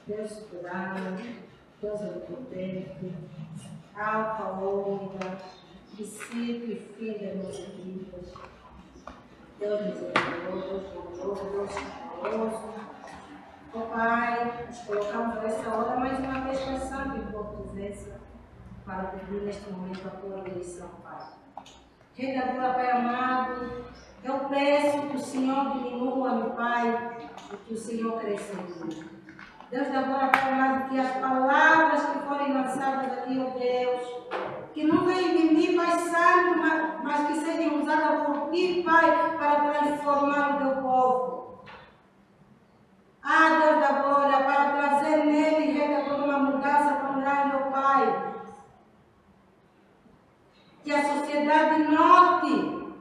Deus soberano, Deus onipotente, Alfa, Ômega, princípio e fim das nossas vidas. Deus misericordioso, Deus bondoso, Deus amoroso. Ó Pai, nos colocamos nessa hora mais uma vez passando em tua presença para pedir neste momento a tua direção, Pai. Rei da glória, Pai amado, eu peço que o Senhor diminua, meu Pai, e que o Senhor cresça em mim. Deus da glória, Pai amado, que as palavras que forem lançadas aqui, ó Deus, que não venham de mim, Pai Santo, mas que sejam usadas por ti, Pai, para transformar o teu povo. Ah, Deus da glória, para trazer nele, Rei da glória, uma mudança tão grande, ó Pai. Que a sociedade note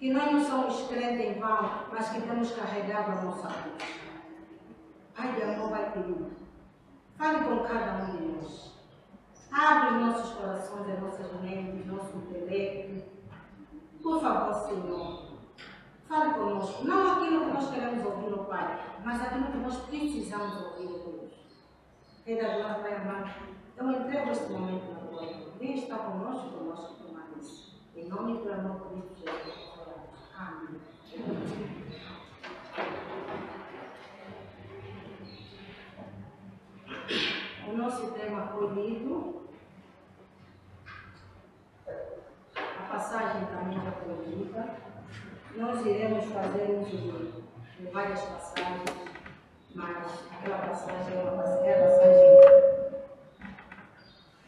que nós não somos crentes em vão, mas que temos carregado a nossa cruz. Ai, de amor, Pai querido, fale com cada um de nós. Abre os nossos corações, as nossas mentes, nosso intelecto. Por favor, Senhor, fale conosco. Não aquilo que nós queremos ouvir, ó Pai, mas aquilo que nós precisamos ouvir, ó Deus. Rei da glória, Pai amado, eu entrego este momento na tua mão. Vem estar conosco permanece. Em nome do amor de Cristo Jesus. Amém. O nosso tema foi lido. A passagem também já foi lida. Nós iremos fazer uso de várias passagens, mas aquela passagem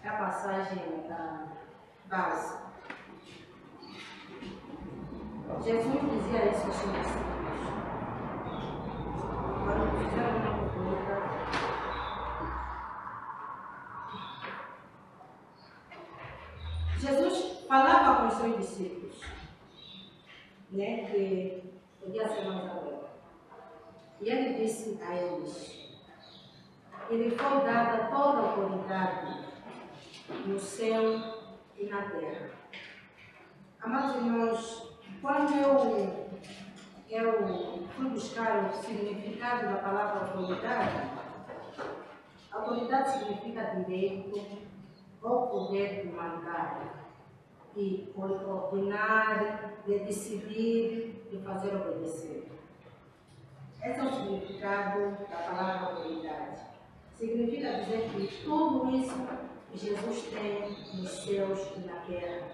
é a passagem base. Jesus dizia isso aos seus discípulos. Quando fizeram uma pergunta, Jesus falava com os seus discípulos, que podia ser mais agora. E ele disse a eles: ele foi dada toda a autoridade no céu e na terra. Amados irmãos, quando eu fui buscar o significado da palavra autoridade significa direito ou poder de mandar, de ordenar, de decidir, de fazer obedecer. Esse é o significado da palavra autoridade. Significa dizer que tudo isso que Jesus tem nos céus e na terra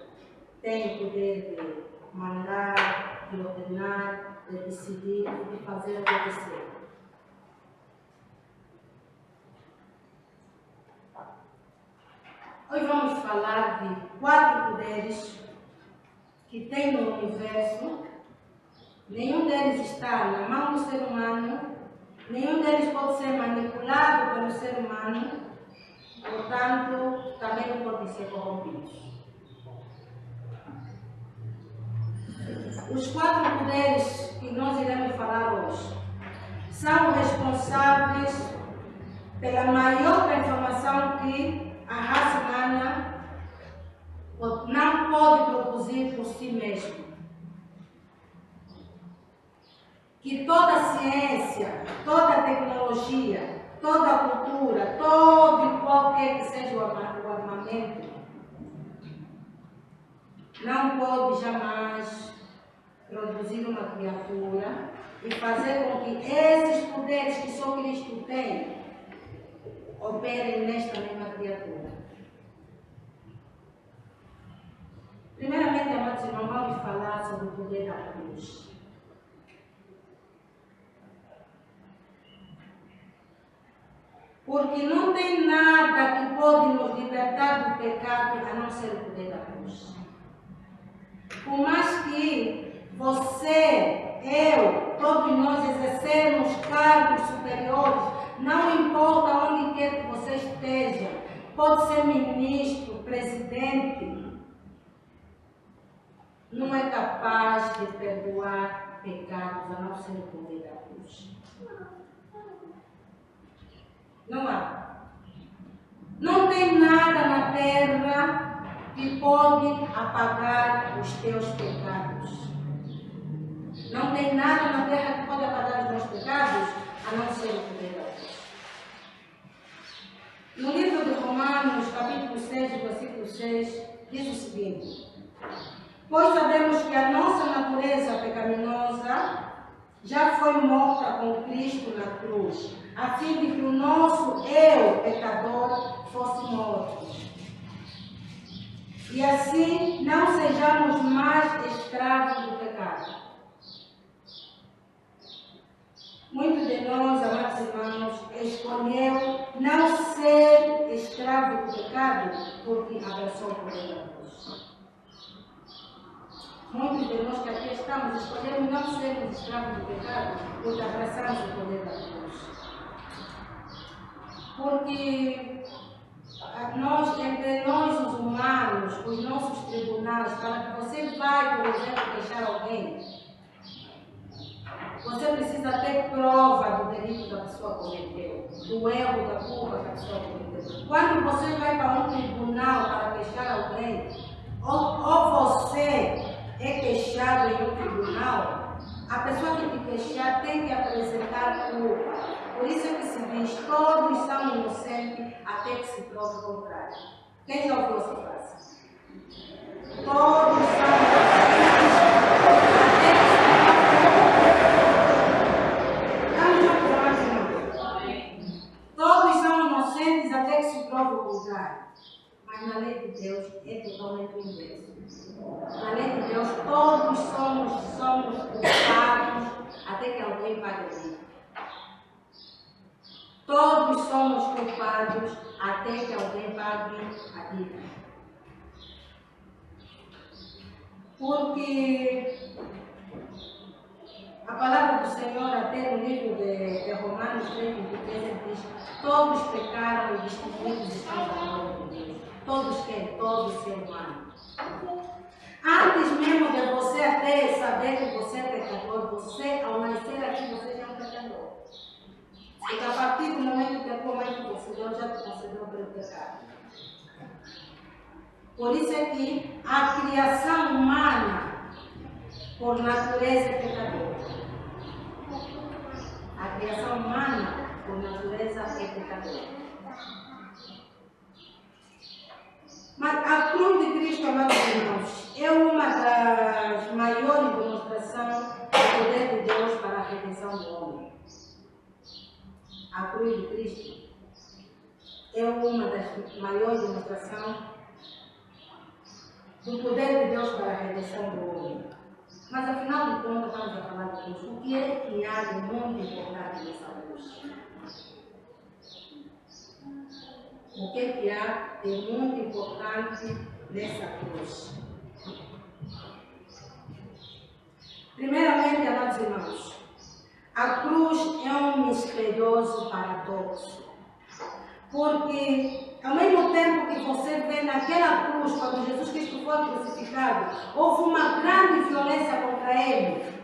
tem o poder de mandar, de ordenar, de decidir e de fazer obedecer. Hoje vamos falar de 4 poderes que tem no universo. Nenhum deles está na mão do ser humano, nenhum deles pode ser manipulado pelo ser humano, portanto, também não podem ser corrompidos. Os 4 poderes que nós iremos falar hoje são responsáveis pela maior transformação que a raça humana não pode produzir por si mesma. Que toda a ciência, toda a tecnologia, toda a cultura, todo e qualquer que seja o armamento, não pode jamais produzir uma criatura e fazer com que esses poderes que só Cristo tem operem nesta mesma criatura. Primeiramente, amados irmãos, vamos falar sobre o poder da cruz. Porque não tem nada que pode nos libertar do pecado a não ser o poder da cruz. Por mais que você, eu, todos nós exercemos cargos superiores, não importa onde quer que você esteja, pode ser ministro, presidente, não é capaz de perdoar pecados a não ser o poder da cruz. Não há. Não tem nada na terra que pode apagar os teus pecados. Não tem nada na terra que pode apagar os meus pecados, a não ser o poder da cruz. No livro de Romanos, capítulo 6, versículo 6, diz o seguinte: pois sabemos que a nossa natureza pecaminosa já foi morta com Cristo na cruz, a fim de que o nosso eu, pecador, fosse morto. E assim não sejamos mais escravos do pecado. Muitos de nós, amados irmãos, escolheu não ser escravo do pecado porque abraçou o poder da cruz. Muitos de nós que aqui estamos escolhemos não sermos escravos do pecado porque abraçamos o poder da cruz. Porque entre nós os humanos, os nossos tribunais, para que você vai, por exemplo, deixar alguém, você precisa ter prova do delito que a pessoa cometeu, do erro, da culpa que a pessoa cometeu. Quando você vai para um tribunal para queixar alguém, ou você é queixado em um tribunal, a pessoa que te queixar tem que apresentar culpa. Por isso é que se diz, todos são inocentes até que se prove o contrário. Quem já ouviu essa frase? Todos são inocentes até que se todos são inocentes até que se prove o contrário. Mas na lei de Deus é totalmente o inverso. Na lei de Deus todos somos culpados até que alguém pague a dívida. Todos somos culpados até que alguém pague a dívida. Porque a palavra do Senhor, até no livro de Romanos 3:23, diz: todos pecaram e destituídos estão da glória de Deus. Todos quem? Todo ser humano. Antes mesmo de você até saber que você é pecador, você, ao nascer aqui, você já é um pecador. Porque a partir do momento que a tua mãe te concedeu, já te concedeu pelo pecado. Por isso é que a criação humana, por natureza, é pecadora. A criação humana, por natureza, é pecadora. Mas a cruz de Cristo, amados irmãos, é uma das maiores demonstrações do poder de Deus para a redenção do homem. A cruz de Cristo é uma das maiores demonstrações do poder de Deus para a redenção do homem. Mas afinal de contas, vamos a falar de cruz. O que é que há de muito importante nessa cruz? O que é que há de muito importante nessa cruz? Primeiramente, amados irmãos, a cruz é um misterioso paradoxo. Porque, ao mesmo tempo que você vê naquela cruz, quando Jesus Cristo foi crucificado, houve uma grande violência contra ele.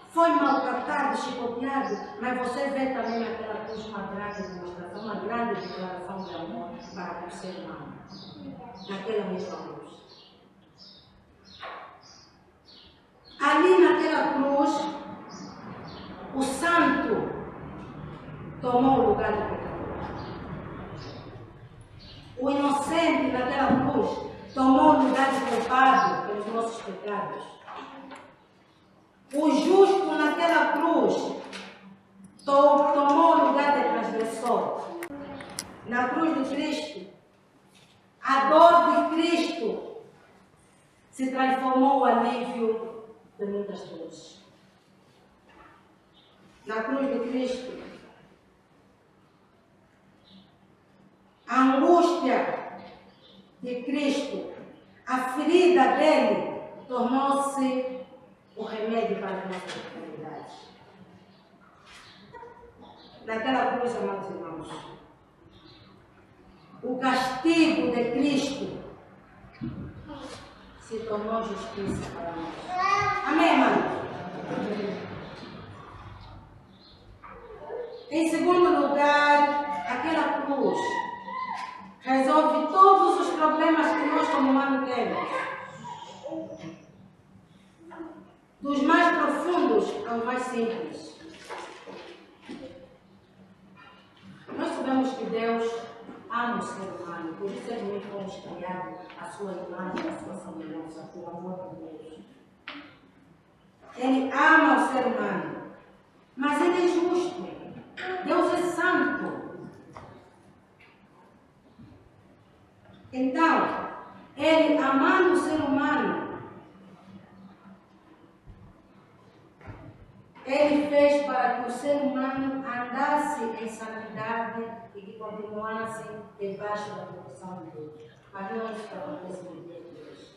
Foi maltratado, chicoteado, mas você vê também naquela cruz uma grande demonstração, uma grande declaração de amor para o ser humano. Naquela mesma cruz. Ali naquela cruz, o santo tomou o lugar do pecador. O inocente naquela cruz tomou o lugar do culpado pelos nossos pecados. O justo naquela cruz tomou o lugar de transgressor. Na cruz de Cristo, a dor de Cristo se transformou em alívio de muitas dores. Na cruz de Cristo, a angústia de Cristo, a ferida dele, tornou-se o remédio para as nossas enfermidades. Naquela cruz, amados irmãos, o castigo de Cristo se tornou justiça para nós. Amém, irmãos? Em segundo lugar, aquela cruz resolve todos os problemas que nós como humanos temos. Dos mais profundos aos mais simples. Nós sabemos que Deus ama o ser humano, por isso ele fomos criados à sua imagem, à sua semelhança, por amor de Deus. Ele ama o ser humano, mas ele é justo. Deus é santo. Então, ele amando o ser humano, ele fez para que o ser humano andasse em santidade e que continuasse debaixo da proteção de Deus. Mas não é isso que acontece no dia de hoje.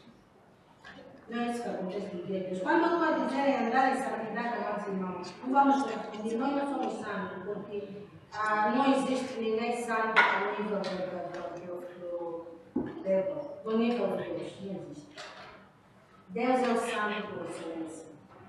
Não é isso que acontece no dia de hoje. Quando eu estou a dizer em andar em santidade, amados irmãos, não vamos confundir, nós não somos santos, porque não existe ninguém santo a nível do nível de Deus. Não existe. Deus é o santo por excelência.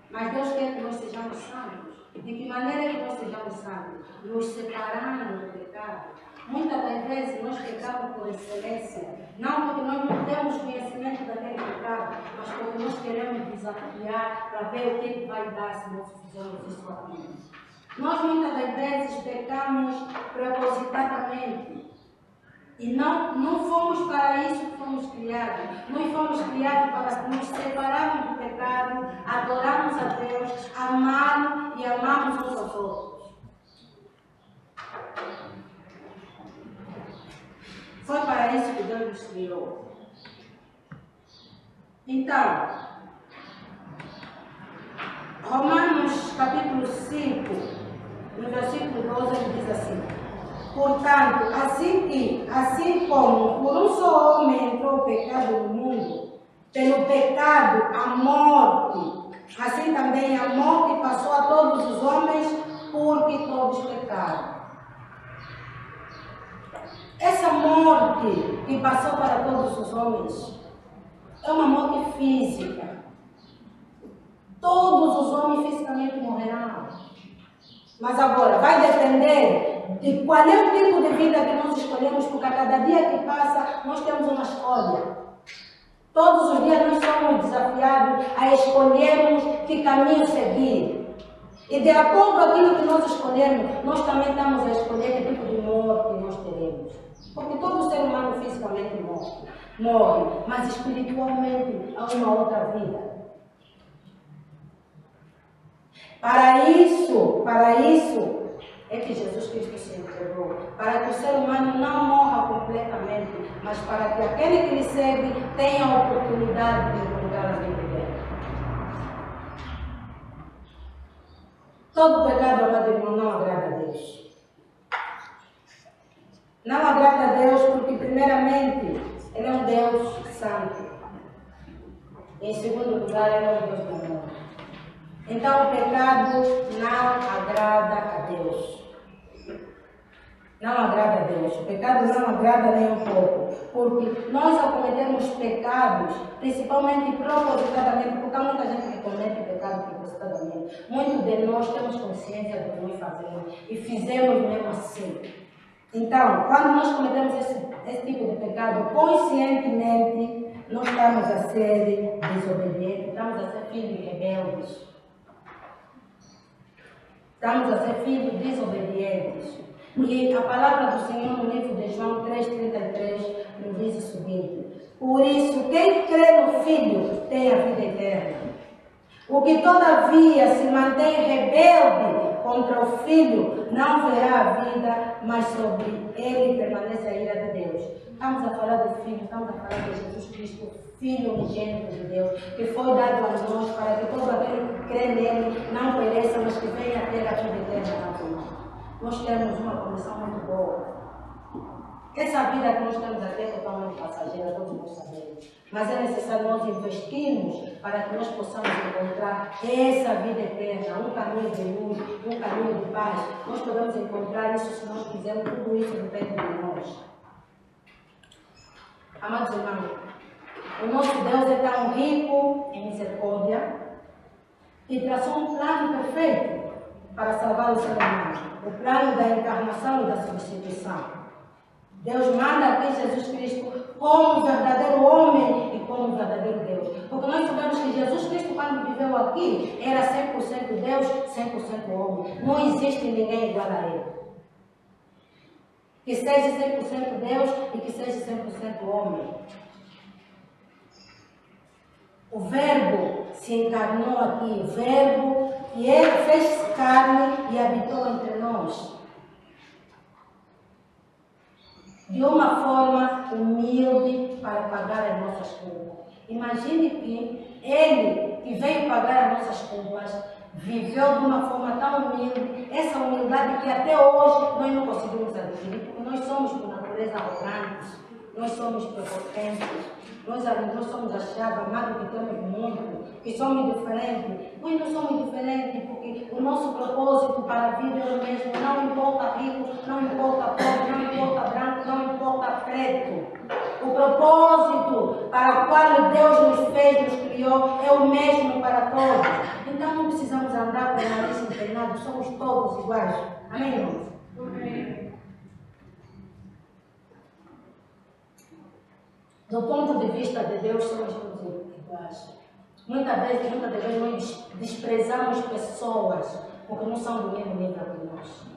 Mas Deus quer que nós sejamos santos. De que maneira que nós sejamos santos? Nos separando do pecado. Muitas das vezes nós pecamos por excelência. Não porque nós não temos conhecimento daquele pecado, mas porque nós queremos desafiar para ver o que vai dar se nós fizermos isso aqui. Nós muitas das vezes pecamos propositadamente. E não fomos para isso que fomos criados. Nós fomos criados para nos separarmos do pecado, adorarmos a Deus, amá-lo e amarmos uns aos outros. Foi para isso que Deus nos criou. Então, Romanos capítulo 5, no versículo 12, ele diz assim: portanto, assim como por um só homem entrou o pecado no mundo, pelo pecado a morte, assim também a morte passou a todos os homens, porque todos pecaram. Essa morte que passou para todos os homens é uma morte física. Todos os homens fisicamente morrerão. Mas agora, vai depender de qual é o tipo de vida que nós escolhemos, porque a cada dia que passa, nós temos uma escolha. Todos os dias nós somos desafiados a escolhermos que caminho seguir. E de acordo com aquilo que nós escolhermos, nós também estamos a escolher que tipo de morte nós teremos. Porque todo ser humano fisicamente morre, mas espiritualmente há uma outra vida. Para isso é que Jesus Cristo se entregou, para que o ser humano não morra completamente, mas para que aquele que lhe segue tenha a oportunidade de encontrar a vida dele. Todo pecado, amado irmão, não agrada a Deus. Não agrada a Deus porque, primeiramente, Ele é um Deus santo. Em segundo lugar, Ele é um Deus do amor. Então, o pecado não agrada a Deus. Não agrada a Deus. O pecado não agrada nem um pouco. Porque nós, ao cometermos pecados, principalmente propositadamente, porque há muita gente que comete pecado propositadamente, muitos de nós temos consciência do que nós fazemos e fizemos mesmo assim. Então, quando nós cometemos esse tipo de pecado, conscientemente, nós estamos a ser desobedientes, estamos a ser filhos rebeldes. Estamos a ser filhos desobedientes. E a palavra do Senhor no livro de João 3,33 nos diz o seguinte: por isso, quem crê no Filho tem a vida eterna. O que todavia se mantém rebelde contra o Filho não verá a vida, mas sobre ele permanece a ira de Deus. Estamos a falar do Filho, estamos a falar de Jesus Cristo, Filho unigênito de Deus, que foi dado a nós para que todo aquele que crê nele não pereça, mas que venha a ter a vida eterna na vida. Nós temos uma condição muito boa. Essa vida que nós temos aqui é totalmente passageira, todos nós sabemos. Mas é necessário nós investirmos para que nós possamos encontrar essa vida eterna, um caminho de luz, um caminho de paz. Nós podemos encontrar isso se nós fizermos tudo isso depende de nós. Amados irmãos, o nosso Deus é tão rico em misericórdia e traçou um plano perfeito para salvar o ser humano. O plano da encarnação e da substituição. Deus manda aqui Jesus Cristo como verdadeiro homem e como verdadeiro Deus. Porque nós sabemos que Jesus Cristo, quando viveu aqui, era 100% Deus, 100% homem. Não existe ninguém igual a ele. Que seja 100% Deus e que seja 100% homem. O Verbo se encarnou aqui, o Verbo que ele fez carne e habitou entre nós. De uma forma humilde para pagar as nossas culpas. Imagine que ele, que veio pagar as nossas culpas, viveu de uma forma tão humilde, essa humildade que até hoje nós não conseguimos adquirir, porque nós somos por natureza arrogantes, nós somos prepotentes, nós somos achados, amados que temos muito, que somos diferentes. Nós não somos diferentes porque o nosso propósito para a vida é o mesmo, não importa rico, não importa pobre, não importa branco, não importa preto. O propósito para o qual Deus nos fez, nos criou, é o mesmo para todos. Então não precisamos andar com o nariz empinado, somos todos iguais. Amém, irmãos? Amém. Do ponto de vista de Deus, somos todos iguais. Muitas vezes nós desprezamos pessoas porque não são do mesmo nível que nós.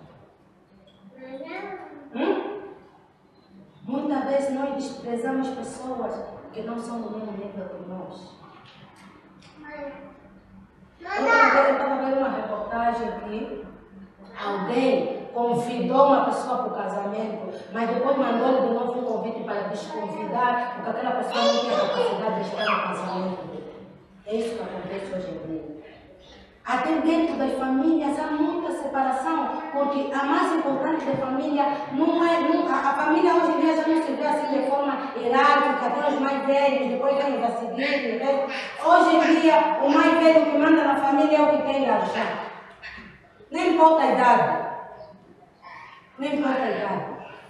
Muitas vezes nós desprezamos pessoas que não são do mesmo nível que nós. Eu estava vendo uma reportagem que alguém convidou uma pessoa para o casamento, mas depois mandou-lhe de novo um convite para desconvidar, porque aquela pessoa não tinha capacidade de estar no casamento. É isso que acontece hoje em dia. Até dentro das famílias há muita separação, porque a mais importante da família a família hoje em dia já não se vê assim de forma hierárquica, tem os mais velhos, depois vem a seguir. Hoje em dia, o mais velho que manda na família é o que tem já. Não importa a idade. Não importa a idade.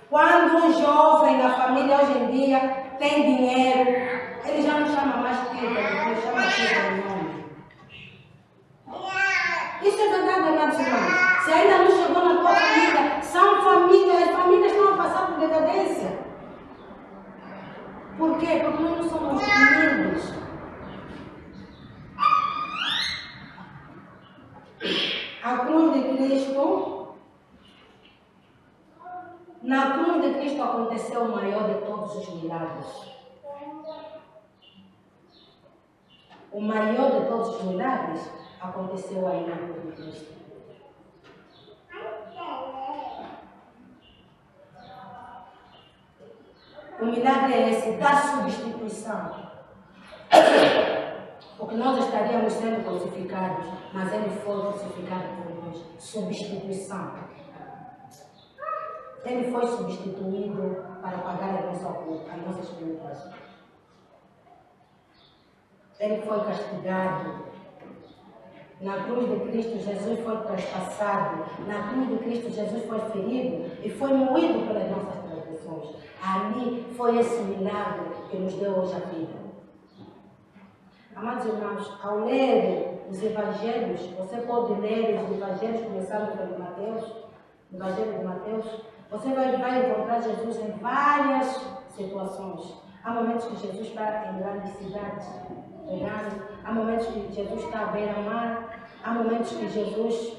Quando um jovem na família hoje em dia tem dinheiro, ele já não chama mais título, ele chama título de nome. Isso é verdade, amados irmãos. Se ainda não chegou na tua família, são famílias, as famílias estão a passar por decadência. Por quê? Porque nós não somos humildes. A cruz de Cristo, na cruz de Cristo aconteceu o maior de todos os milagres. O maior de todos os milagres aconteceu aí na cruz de Cristo. O milagre é esse, da substituição. Porque nós estaríamos sendo crucificados, mas ele foi crucificado por nós. Substituição. Ele foi substituído para pagar as nossas culpas. Ele foi castigado. Na cruz de Cristo, Jesus foi traspassado. Na cruz de Cristo, Jesus foi ferido e foi moído pelas nossas transgressões. Ali foi esse milagre que nos deu hoje a vida. Amados irmãos, ao ler os evangelhos, você pode ler os evangelhos, começando pelo Mateus, o Evangelho de Mateus, você vai encontrar Jesus em várias situações. Há momentos que Jesus está em grandes cidades, há momentos que Jesus está à beira-mar, há momentos que Jesus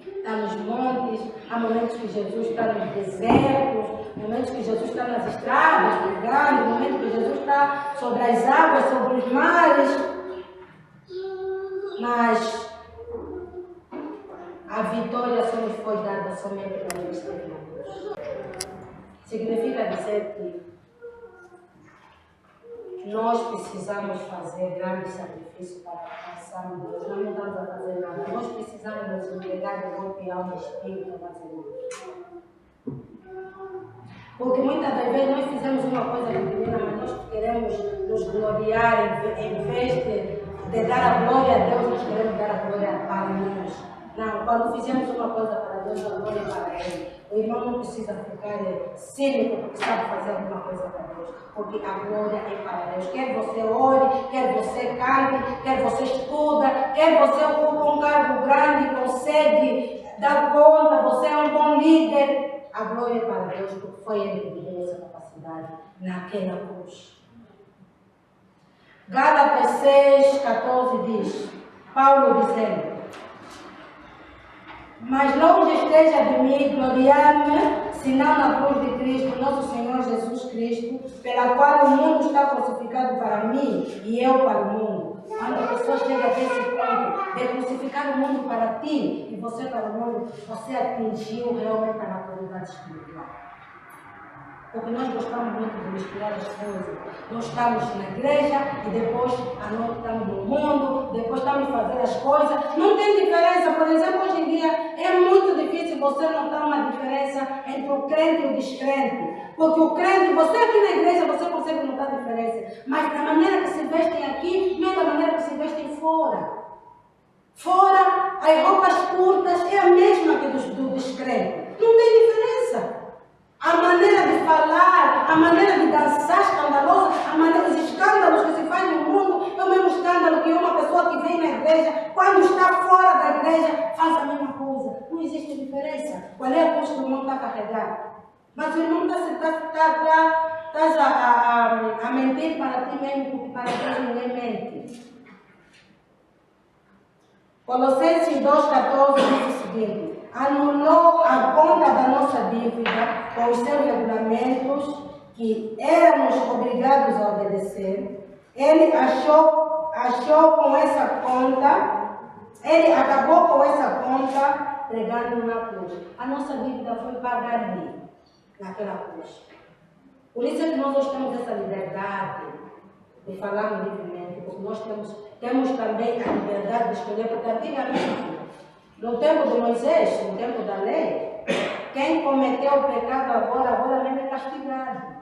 está nos montes, há momentos que Jesus está nos desertos, momentos que Jesus está nas estradas, pregando, momentos que Jesus está sobre as águas, sobre os mares. Mas a vitória só nos foi dada somente para os cristãos. Significa dizer que nós precisamos fazer grandes sacrifícios para alcançarmos Deus. Nós não estamos a fazer nada. Nós precisamos nos entregar de corpo e alma e espírito, amados irmãos. Porque muitas das vezes nós fizemos uma coisa pequena, mas nós queremos nos gloriar em vez de dar a glória a Deus, nós queremos dar a glória para nós. Não, quando fizemos uma coisa para Deus, a glória é para Ele. O irmão não precisa ficar cínico porque sabe fazer alguma coisa para Deus, porque a glória é para Deus. Quer você ore, quer você cante, quer você estuda, quer você ocupa um cargo grande, consegue dar conta, você é um bom líder. A glória é para Deus, porque foi Ele que deu essa capacidade naquela cruz. Gálatas 6, 14 diz, Paulo dizendo: Mas longe esteja de mim gloriar-me, senão na cruz de Cristo, nosso Senhor Jesus Cristo, pela qual o mundo está crucificado para mim e eu para o mundo. Quando a pessoa chega a esse ponto de crucificar o mundo para ti e você para o mundo, você atingiu realmente a maturidade espiritual. Porque nós gostamos muito de misturar as coisas. Nós estamos na igreja e depois à noite estamos no mundo, depois estamos fazendo as coisas. Não tem diferença. Por exemplo, hoje em dia é muito difícil você notar uma diferença entre o crente e o descrente. Porque o crente, você aqui na igreja, você consegue notar a diferença. Mas da maneira que se vestem aqui, não é da maneira que se vestem fora. Fora, as roupas curtas é a mesma que do descrente. Não tem diferença. A maneira de falar, a maneira de dançar escandalosa, os escândalos que se fazem no mundo, é o mesmo escândalo que uma pessoa que vem na igreja, quando está fora da igreja, faz a mesma coisa. Não existe diferença. Qual é a cruz que o irmão está carregando? Mas o irmão está a mentir para ti mesmo, porque para Deus ninguém mente. Colossenses 2,14 diz o seguinte: anulou a conta da nossa dívida com os seus regulamentos que éramos obrigados a obedecer. Ele achou com essa conta, ele acabou com essa conta pregando na cruz. A nossa dívida foi paga ali, naquela cruz. Por isso é que nós hoje temos essa liberdade de falar livremente, porque nós temos também a liberdade de escolher, porque antigamente, no tempo de Moisés, no tempo da lei, quem cometeu o pecado agora mesmo é castigado.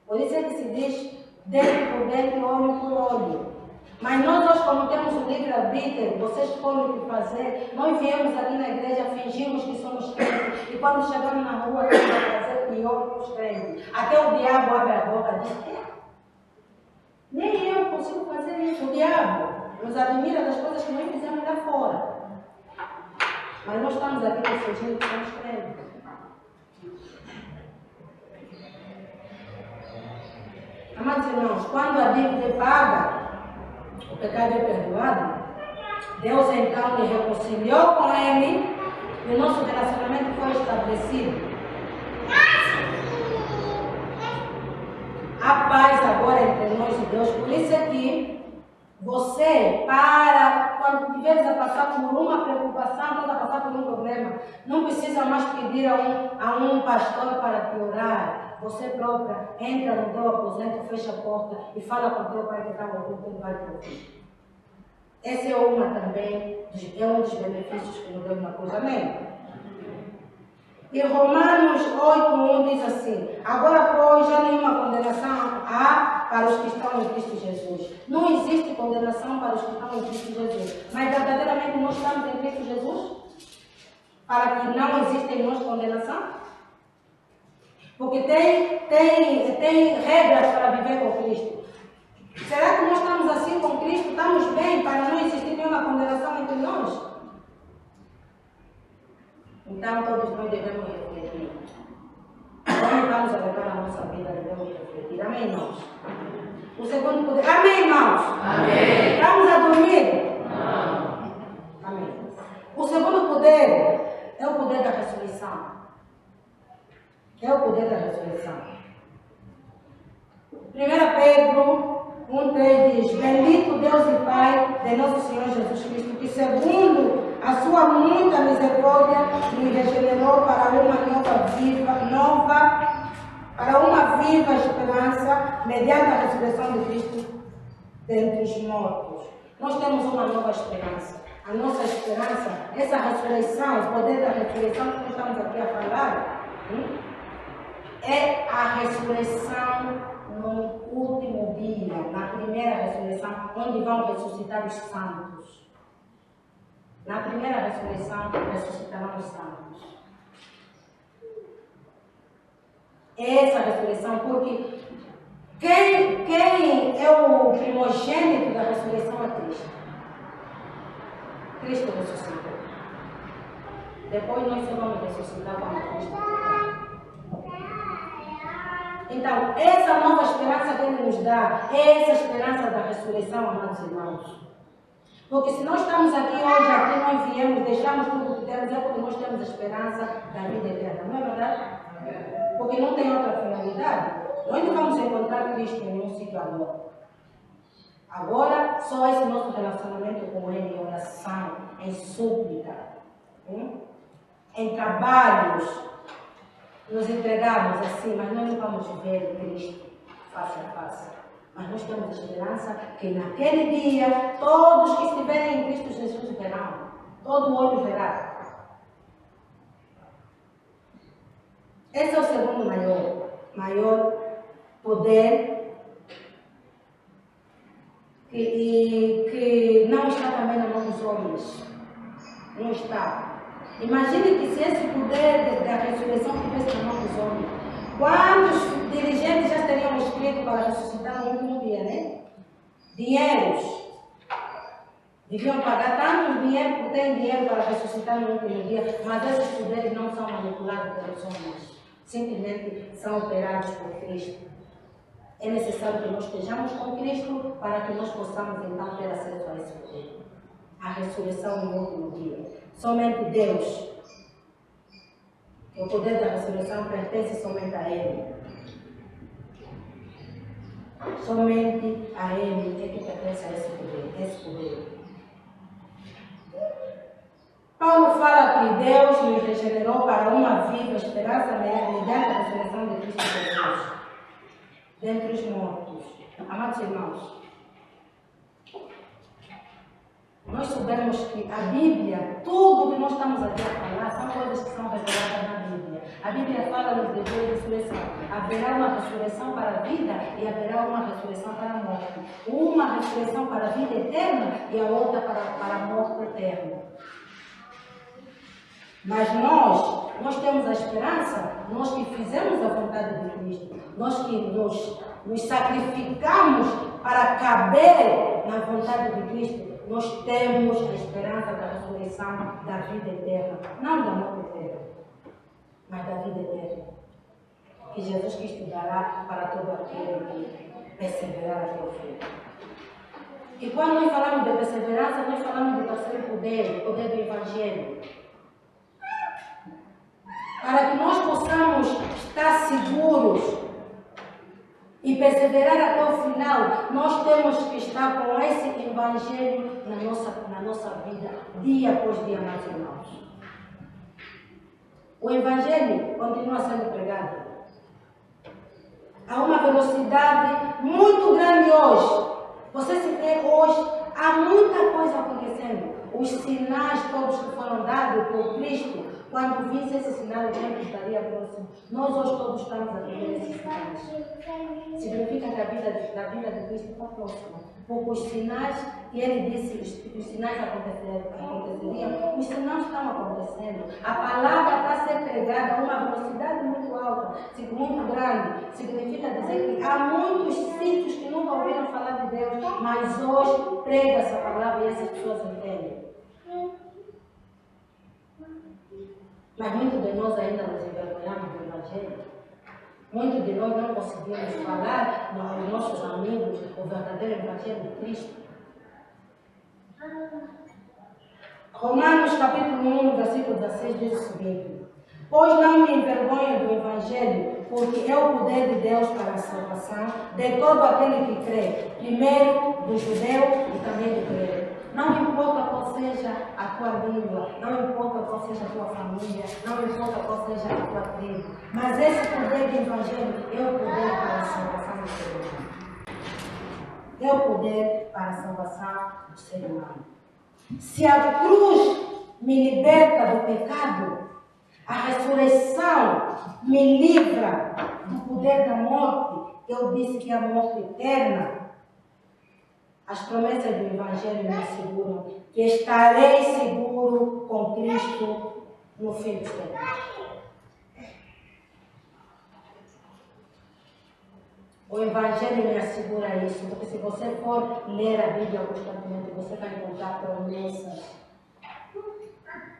Por isso é que se diz dente por dente, olho por olho. Mas nós hoje, como temos o livre-arbítrio, vocês escolhem o que fazer. Nós viemos aqui na igreja, fingimos que somos crentes, e quando chegamos na rua, nós vamos fazer pior que os crentes. Até o diabo abre a boca e diz: nem eu consigo fazer isso. O diabo nos admira das coisas que nós fizemos lá fora. Mas nós estamos aqui fingindo que somos crentes. Amados irmãos, quando a dívida é paga, o pecado é perdoado, Deus então me reconciliou com Ele e o nosso relacionamento foi estabelecido. Há paz agora entre nós e Deus. Por isso é que você, quando estiveres a passar por uma preocupação, quando a passar por um problema, não precisa mais pedir a um pastor para te orar. Você própria entra no teu aposento, fecha a porta e fala com o teu pai que está oculto, ele vai te ouvir. Esse é um dos benefícios que nos deu na cruz. Amém? E Romanos 8,1 diz assim: agora, pois, já nenhuma condenação há para os que estão em Cristo Jesus. Não existe condenação para os que estão em Cristo Jesus. Mas verdadeiramente nós estamos em Cristo Jesus? Para que não exista em nós condenação? Porque tem regras para viver com Cristo. Será que nós estamos assim com Cristo? Estamos bem para não existir nenhuma condenação entre nós? Então todos nós devemos refletir. Quando estamos a levar a nossa vida, devemos refletir. Amém, irmãos? O segundo poder. Amém, irmãos? Amém. Estamos a dormir? Não. Amém. O segundo poder é o poder da ressurreição. É o poder da ressurreição. 1 Pedro 1,3 diz: bendito Deus e Pai de nosso Senhor Jesus Cristo, que segundo a sua muita misericórdia nos regenerou para uma viva esperança, mediante a ressurreição de Cristo dentre os mortos. Nós temos uma nova esperança. A nossa esperança, essa ressurreição, o poder da ressurreição que nós estamos aqui a falar, é a ressurreição no último dia, na primeira ressurreição, onde vão ressuscitar os santos. Na primeira ressurreição, ressuscitarão os santos. Essa ressurreição, porque quem é o primogênito da ressurreição é Cristo. Cristo ressuscitou. Depois nós só vamos ressuscitar quando Cristo. Então, essa nova esperança que Ele nos dá é essa esperança da ressurreição, amados irmãos. Porque se nós estamos aqui hoje, aqui nós viemos, deixamos tudo o que temos, é porque nós temos a esperança da vida eterna, não é verdade? Porque não tem outra finalidade. Nós não vamos encontrar Cristo em nenhum sítio agora. Agora, só esse nosso relacionamento com Ele, em oração, em súplica, em trabalhos, nos entregamos assim, mas nós não vamos ver Cristo face a face. Mas nós temos a esperança que naquele dia, todos que estiverem em Cristo Jesus verão. Todo olho verá. Esse é o segundo maior poder que não está também na mão dos homens. Não está. Imagine que se esse poder da ressurreição estivesse na mão dos homens, quantos dirigentes já teriam escrito para ressuscitar no último dia, né? Dinheiros. Deviam pagar tanto dinheiro porque têm dinheiro para ressuscitar no último dia, mas esses poderes não são manipulados pelos homens. Simplesmente são operados por Cristo. É necessário que nós estejamos com Cristo para que nós possamos então ter acesso a esse poder. A ressurreição no último dia. Somente Deus. O poder da ressurreição pertence somente a Ele. Somente a Ele é que pertence a esse poder. Paulo fala que Deus nos regenerou para uma viva esperança mediante a ressurreição de Cristo Jesus, dentre os mortos. Amados irmãos, nós sabemos que a Bíblia, tudo que nós estamos aqui a falar, são coisas que são reveladas na Bíblia. A Bíblia fala-nos de ressurreição. Haverá uma ressurreição para a vida e haverá uma ressurreição para a morte. Uma ressurreição para a vida eterna e a outra para a morte eterna. Mas nós temos a esperança, nós que fizemos a vontade de Cristo, nós que nos sacrificamos para caber na vontade de Cristo, nós temos a esperança da ressurreição da vida eterna, não da morte eterna, mas da vida eterna, que Jesus Cristo dará para todo aquele que perseverar até o fim. E quando nós falamos de perseverança, nós falamos do terceiro poder, o poder do Evangelho. Para que nós possamos estar seguros e perseverar até o final, nós temos que estar com esse Evangelho na nossa vida, dia após dia, meus irmãos. O Evangelho continua sendo pregado a uma velocidade muito grande hoje. Você se vê hoje, há muita coisa acontecendo. Os sinais todos que foram dados por Cristo, quando visse esse sinal, o tempo estaria próximo. Nós hoje todos estamos a viver esses sinais. Significa que a vida de Cristo está próxima. Porque os sinais que ele disse, os sinais aconteceriam, os sinais estão acontecendo. A palavra está a ser pregada a uma velocidade muito alta, muito grande. Significa dizer que há muitos sítios que nunca ouviram falar de Deus, mas hoje prega essa palavra e essas pessoas entendem. Mas muitos de nós ainda nos envergonhamos do Evangelho. Muitos de nós não conseguimos falar aos nossos amigos o verdadeiro Evangelho de Cristo. Romanos capítulo 1, versículo 16 diz o seguinte: pois não me envergonho do Evangelho, porque é o poder de Deus para a salvação de todo aquele que crê, primeiro do judeu e também do grego. Não importa qual seja a tua língua, não importa qual seja a tua família, não importa qual seja a tua tribo, mas esse poder do Evangelho é o poder para a salvação do ser humano. É o poder para a salvação do ser humano. Se a cruz me liberta do pecado, a ressurreição me livra do poder da morte. Eu disse que a morte eterna. As promessas do Evangelho me asseguram que estarei seguro com Cristo no fim dos tempos. O Evangelho me assegura isso, porque se você for ler a Bíblia constantemente, você vai encontrar promessas.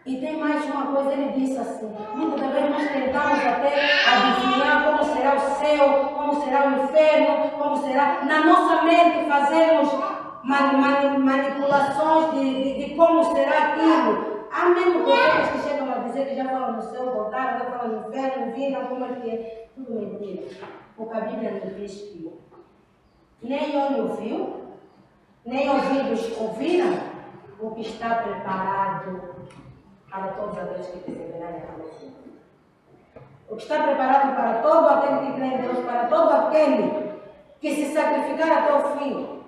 E tem mais uma coisa, ele disse assim: muitas vezes nós tentamos até adivinhar como será o céu, como será o inferno, como será. Na nossa mente fazemos manipulações de como será aquilo. Há mesmo profetas que chegam a dizer que já falam no céu, voltaram, já falam no inferno, viram como é que é. Tudo mentira. Porque a Bíblia nos diz que nem olho ouviu, nem ouvidos ouviram o que está preparado para todos aqueles que perseverarem até o fim. O que está preparado para todo aquele que crê em Deus, para todo aquele que se sacrificar até o fim,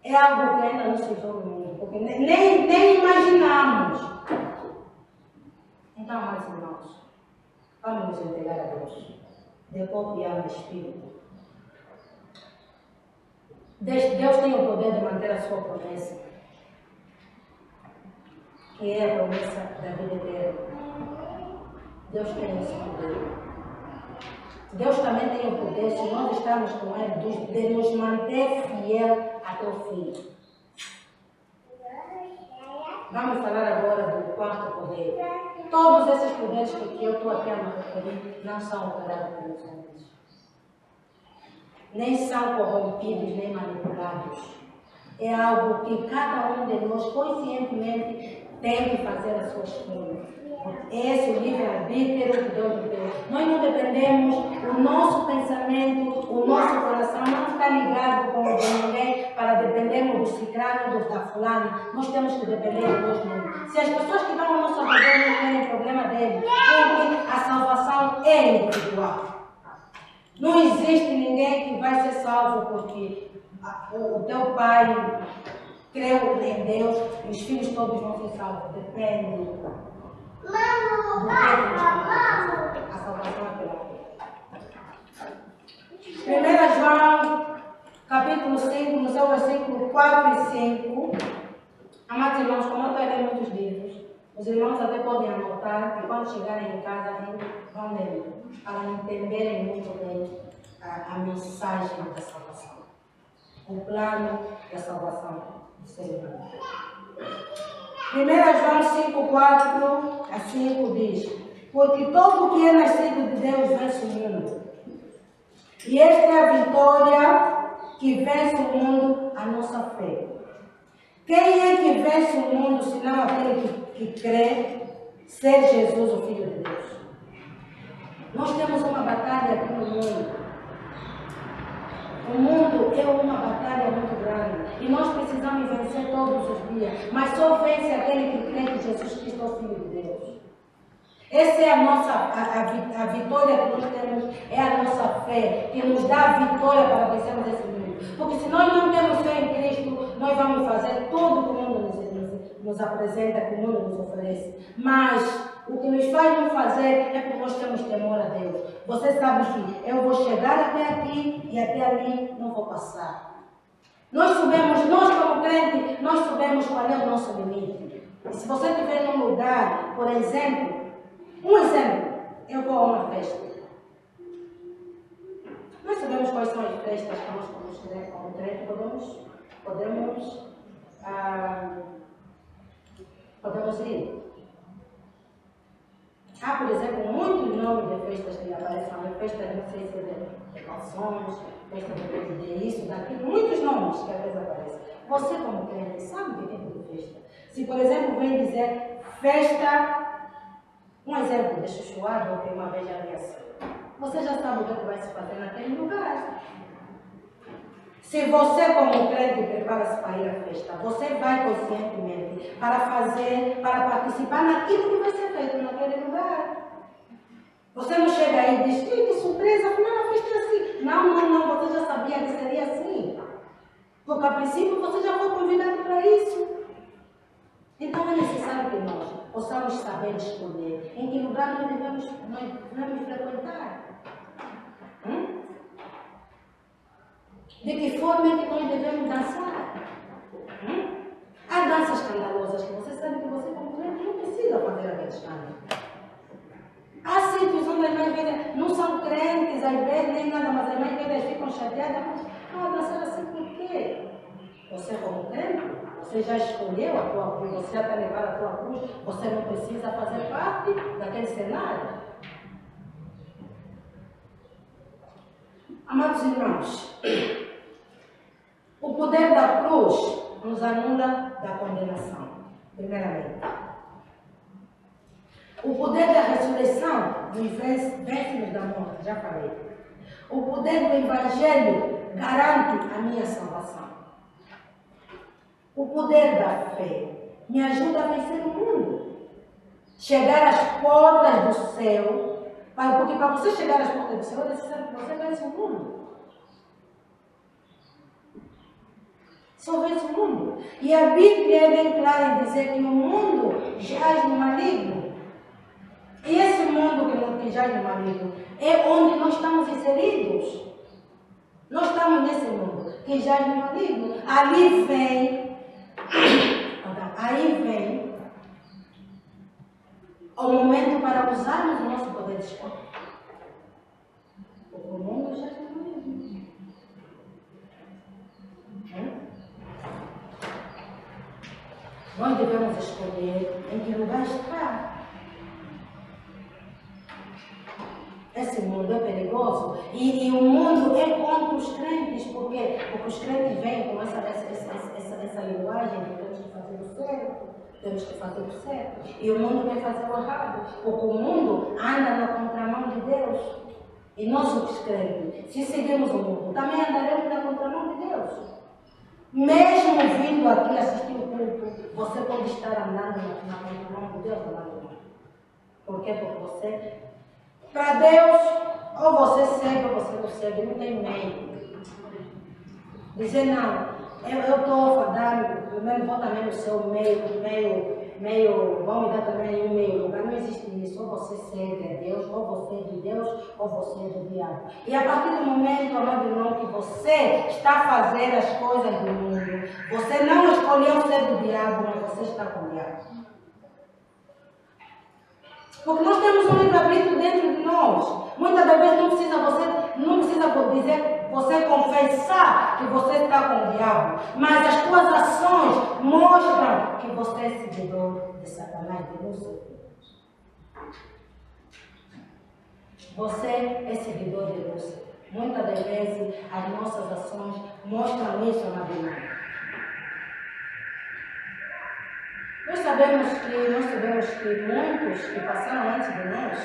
é algo que ainda não se viu no mundo, porque nem imaginamos. Então, meus irmãos, vamos nos entregar a Deus, de corpo e alma e espírito. Deus tem o poder de manter a sua promessa, que é a promessa da vida eterna. Deus tem esse poder. Deus também tem o poder, se nós estamos com Ele, de nos manter fiel até o fim. Vamos falar agora do quarto poder. Todos esses poderes que eu estou aqui a me referir não são operados pelos homens. Nem são corrompidos, nem manipulados. É algo que cada um de nós conscientemente tem que fazer a sua escolha. Esse é o livre-arbítrio que Deus nos deu. Nós não dependemos, o nosso pensamento, o nosso coração não está ligado com o de ninguém para dependermos do ciclano, do da fulana. Nós temos que depender de nós mesmos. Se as pessoas que estão ao nosso redor não têm problema deles, porque a salvação é individual. Não existe ninguém que vai ser salvo porque o teu pai creu em Deus e os filhos todos vão ser salvos. Depende do que a salvação é pela fé. 1 João, capítulo 5, no seu versículo 4 e 5. Amados irmãos, como eu estou a ler muitos livros, os irmãos até podem anotar que quando chegarem em casa vão ler, para entenderem muito bem a mensagem da salvação, o plano da salvação do ser humano. 1 João 5, 4 a 5 diz: porque todo o que é nascido de Deus vence o mundo. E esta é a vitória que vence o mundo, a nossa fé. Quem é que vence o mundo, senão aquele que crê ser Jesus, o Filho de Deus? Nós temos uma batalha aqui no mundo. O mundo é uma batalha muito grande e nós precisamos vencer todos os dias, mas só vence aquele que crê que Jesus Cristo é o Filho de Deus. Essa é a nossa a vitória que nós temos, é a nossa fé, que nos dá a vitória para vencermos esse mundo. Porque se nós não temos fé em Cristo, nós vamos fazer tudo que o mundo nos apresenta, que o mundo nos oferece. Mas o que nos faz não fazer é porque nós temos temor a Deus. Você sabe que eu vou chegar até aqui e até ali não vou passar. Nós como crente, nós sabemos qual é o nosso limite. E se você estiver num lugar, por exemplo, eu vou a uma festa. Nós sabemos quais são as festas que nós como crente podemos ir. Há, por exemplo, muitos nomes de festas que aparecem. Festa, não sei se é de calções, festa de isso, daquilo, muitos nomes que às vezes aparecem. Você, como crente, sabe de que tipo de festa? Se, por exemplo, vem dizer festa, um exemplo de chuchuado, ou que uma vez já havia sido, você já sabe o que vai se fazer naquele lugar. Se você, como crente, prepara-se para ir à festa, você vai conscientemente para participar naquilo que vai ser feito naquele lugar. Você não chega aí e diz: que surpresa, afinal a festa é assim. Não, você já sabia que seria assim. Porque a princípio você já foi convidado para isso. Então é necessário que nós possamos saber escolher em que lugar nós devemos frequentar. De que forma é que nós devemos dançar? Há danças escandalosas que você sabe que você, como crente, não precisa fazer aquele escândalo. Há sítios onde as mães não são crentes, às vezes, nem nada, mas as mães ficam chateadas. Mas dançar assim por quê? Você, como crente, você já escolheu a tua cruz, você já está levando a tua cruz, você não precisa fazer parte daquele cenário. Amados irmãos, O poder da cruz nos anula da condenação, primeiramente. O poder da ressurreição nos vence-nos da morte, já falei. O poder do Evangelho garante a minha salvação. O poder da fé me ajuda a vencer o mundo. Chegar às portas do céu, porque para você chegar às portas do céu, é necessário que você vence o mundo. Só vence o mundo. E a Bíblia é bem clara em dizer que o mundo jaz no maligno. E esse mundo que jaz no maligno é onde nós estamos inseridos. Nós estamos nesse mundo que jaz no maligno. Aí vem o momento para usarmos o nosso poder de escolha. O mundo jaz no maligno. Nós devemos escolher em que lugar estar. Esse mundo é perigoso e o mundo é contra os crentes, porque os crentes vêm com essa linguagem de temos que fazer o certo, temos que fazer o certo, e o mundo quer fazer o errado, porque o mundo anda na contramão de Deus. E nós, os crentes, se seguirmos o mundo, também andaremos na contramão de Deus. Mesmo vindo aqui assistir o culto, você pode estar andando na contramão de Deus, amado. Por quê? Porque você, para Deus, ou você segue ou você não segue, não tem meio. Dizer não, eu estou fadando, pelo menos vou também no seu meio, vão me dar também um meio lugar. Não existe isso. Ou você segue a Deus, ou você é de Deus, ou você é do diabo. E a partir do momento, amado irmão, que você está a fazer as coisas do mundo, você não escolheu ser do diabo, mas você está com o diabo. Porque nós temos um livre-arbítrio dentro de nós. Muitas das vezes não precisa dizer, você confessar que você está com o diabo, mas as suas ações mostram que você é seguidor de Satanás, de Lúcifer. Você é seguidor de Lúcifer. Muitas das vezes as nossas ações mostram isso, amado irmão. Nós sabemos que muitos que passaram antes de nós,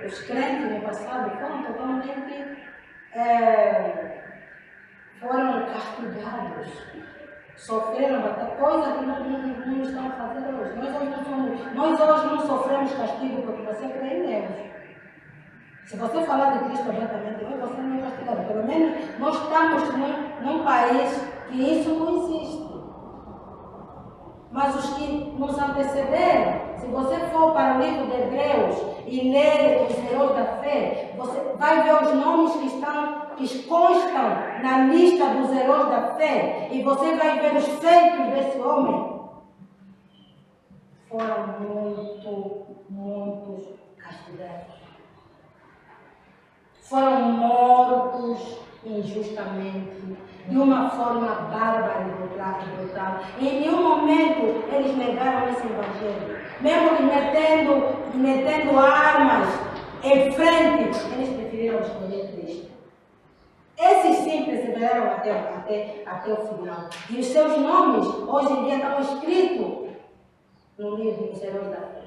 os crentes no passado, foram totalmente foram castigados, sofreram até coisas que não estão fazendo hoje. Nós hoje não sofremos castigo porque você crê em Deus. Se você falar de Cristo abertamente, você não é castigado. Pelo menos nós estamos num país que isso não existe. Mas os que nos antecederam, se você for para o livro de Hebreus e ler os heróis da fé, você vai ver os nomes que constam na lista dos heróis da fé, e você vai ver os feitos desse homem. Foram muitos castigados. Foram mortos injustamente, de uma forma bárbara e brutal. E em nenhum momento eles negaram esse evangelho. Mesmo metendo armas em frente, eles preferiram escolher Cristo. Esses sim perseveraram até o final. E os seus nomes, hoje em dia, estão escritos no livro dos heróis da fé.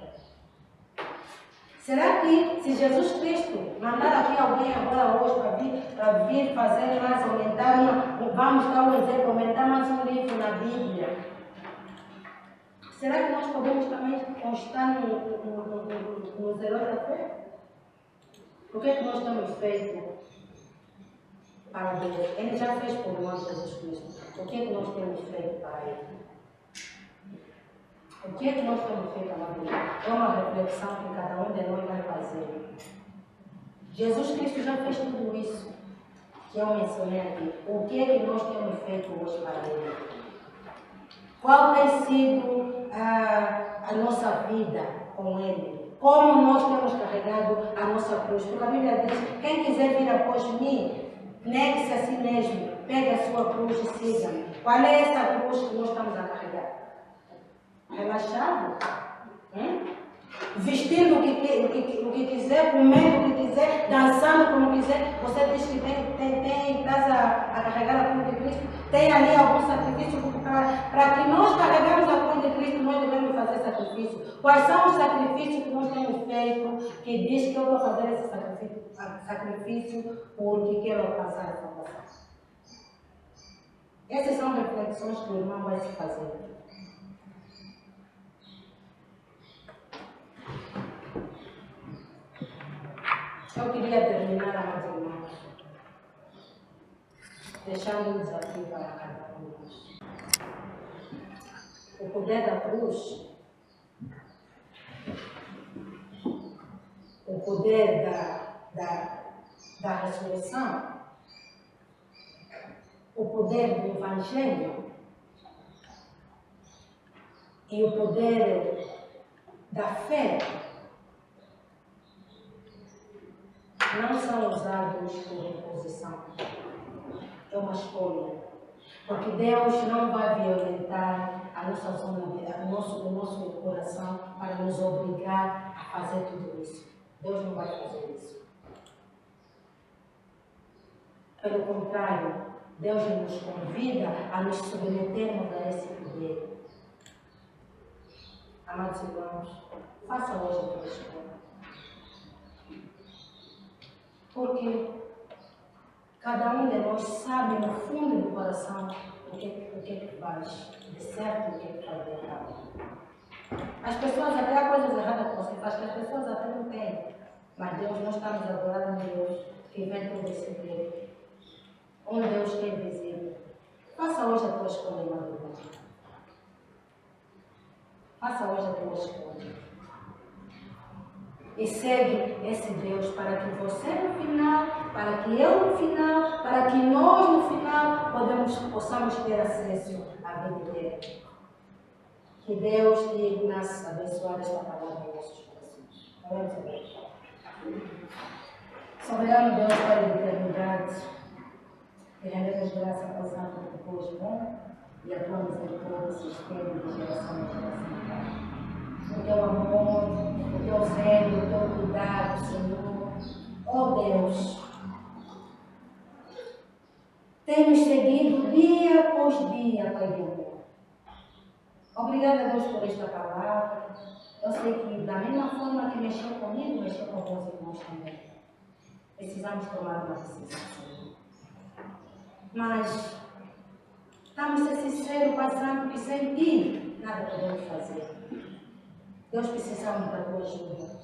Será que, se Jesus Cristo mandar aqui alguém agora hoje para vir fazer mais, vamos dar um exemplo, aumentar mais um livro na Bíblia, será que nós podemos também constar nos heróis da fé? O que é que nós temos feito para Deus? Ele já fez por nós, Jesus Cristo. O que é que nós temos feito para Ele? O que é que nós temos feito, amado? É uma reflexão que cada um de nós vai fazer. Jesus Cristo já fez tudo isso que eu mencionei aqui. O que é que nós temos feito hoje para Ele? Qual tem sido a nossa vida com Ele? Como nós temos carregado a nossa cruz? Porque a Bíblia diz, quem quiser vir após mim, negue-se a si mesmo, pegue a sua cruz e siga-me. Qual é essa cruz que nós estamos a carregar? Relaxado? vestindo o que quiser, comendo o que quiser, dançando como quiser. Você diz que estás a carregar a cruz de Cristo, tem ali algum sacrifício para que nós carregamos a cruz de Cristo, nós devemos fazer sacrifício. Quais são os sacrifícios que nós temos feito, que diz que eu vou fazer esse sacrifício porque quero alcançar a salvação? Essas são reflexões que o irmão vai se fazer. Eu queria terminar, amados irmãos, deixando um desafio para cada um de nós. O poder da cruz, o poder da ressurreição, o poder do Evangelho e o poder da fé não são usados por imposição. É uma escolha. Porque Deus não vai violentar a nossa zona, o nosso coração para nos obrigar a fazer tudo isso. Deus não vai fazer isso. Pelo contrário, Deus nos convida a nos submetermos a esse poder. Amados irmãos, faça hoje a tua escolha. Porque cada um de nós sabe no fundo do coração o que faz de certo e o que faz de errado. As pessoas até há coisas erradas que você faz, que as pessoas até não têm. Mas Deus, nós estamos adorando a Deus que vem todo esse segredo. Um Deus que é visível. Faça hoje a tua escolha, meu irmão. Faça hoje a tua escolha. E segue esse Deus para que você no final, para que eu no final, para que nós no final possamos ter acesso à vida eterna. Que Deus diga-nos abençoar esta palavra em nossos corações. Oremos a Deus. Soberano Deus, Pai de eternidade, te rendemos graça ao Santo por Deus bom e a tua misericórdia se estende de geração em geração. O teu amor, o teu zelo, o teu cuidado, Senhor. Ó Deus, tem nos seguido dia após dia, Pai de amor. Obrigada, Deus, por esta palavra. Eu sei que da mesma forma que mexeu comigo, mexeu com os irmãos também. Precisamos tomar uma decisão, Senhor. Mas estamos a ser sinceros, Pai Santo, que sem ti nada podemos fazer. Deus, precisamos da tua ajuda.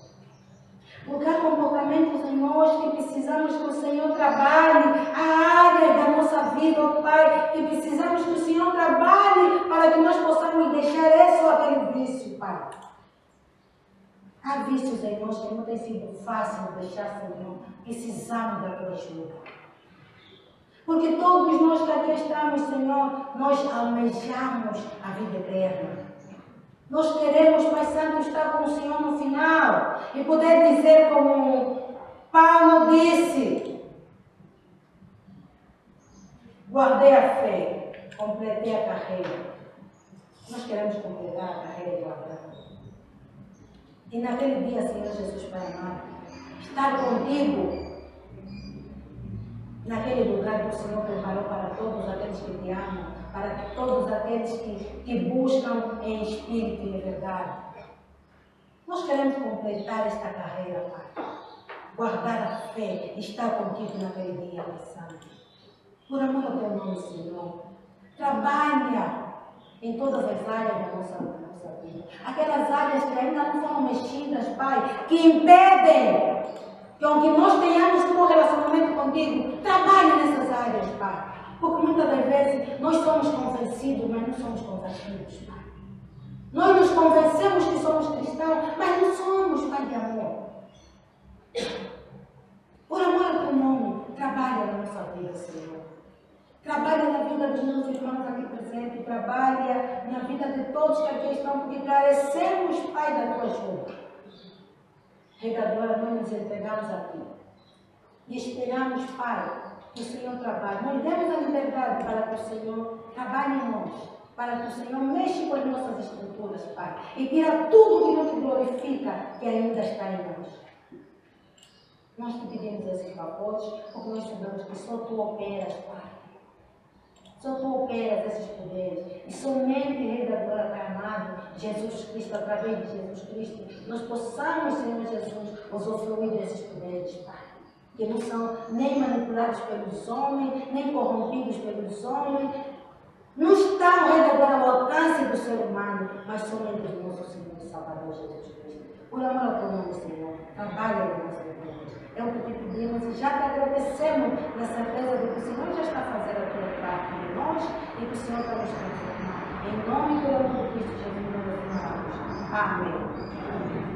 Porque há comportamentos em nós que precisamos que o Senhor trabalhe, há áreas da nossa vida, ó Pai, que precisamos que o Senhor trabalhe para que nós possamos deixar esse ou aquele vício, Pai. Há vícios em nós que não tem sido fácil deixar, Senhor. Precisamos da tua ajuda. Porque todos nós que aqui estamos, Senhor, nós almejamos a vida eterna. Nós queremos, Pai Santo, estar com o Senhor no final e poder dizer como Paulo disse: guardei a fé, completei a carreira. Nós queremos completar a carreira e guardar. E naquele dia, Senhor Jesus, Pai amado, estar contigo naquele lugar que o Senhor preparou para todos aqueles que te amam, para todos aqueles que buscam em espírito e em verdade. Nós queremos completar esta carreira, Pai. Guardar a fé e estar contigo naquele dia, Pai Santo. Por amor ao teu nome, Senhor. Trabalha em todas as áreas da nossa vida. Aquelas áreas que ainda não foram mexidas, Pai, que impedem que aunque nós tenhamos um bom relacionamento contigo, trabalhe nessas áreas, Pai. Porque muitas das vezes nós somos convencidos, mas não somos convertidos, Pai. Nós nos convencemos que somos cristãos, mas não somos, Pai de amor. Por amor ao teu nome, trabalha na nossa vida, Senhor. Trabalha na vida dos meus irmãos aqui presentes, trabalha na vida de todos que aqui estão, porque carecemos, Pai, da tua ajuda. Regadora, nós nos entregamos a ti. E esperamos, Pai, que o Senhor trabalhe. Nós demos a liberdade para que o Senhor trabalhe em nós. para que o Senhor mexa com as nossas estruturas, Pai, e tira tudo que não te glorifica, que ainda está em nós. Nós te pedimos esses favores, porque nós sabemos que só tu operas, Pai. Só tu operas esses poderes. E somente, Rei da Glória amado, Jesus Cristo, através de Jesus Cristo, nós possamos, Senhor Jesus, usufruir desses poderes, Pai. Que não são nem manipulados pelos homens, nem corrompidos pelos homens. Não está, Rei da Glória, ao alcance do ser humano, mas somente do nosso Senhor e Salvador Jesus Cristo. Por amor ao teu nome, Senhor, trabalha em nossas vidas. É o que te pedimos e já te agradecemos na certeza de que o Senhor já está fazendo a tua parte em nós e que o Senhor está nos transformando. Em nome do Cristo Jesus, nós oramos. Amém.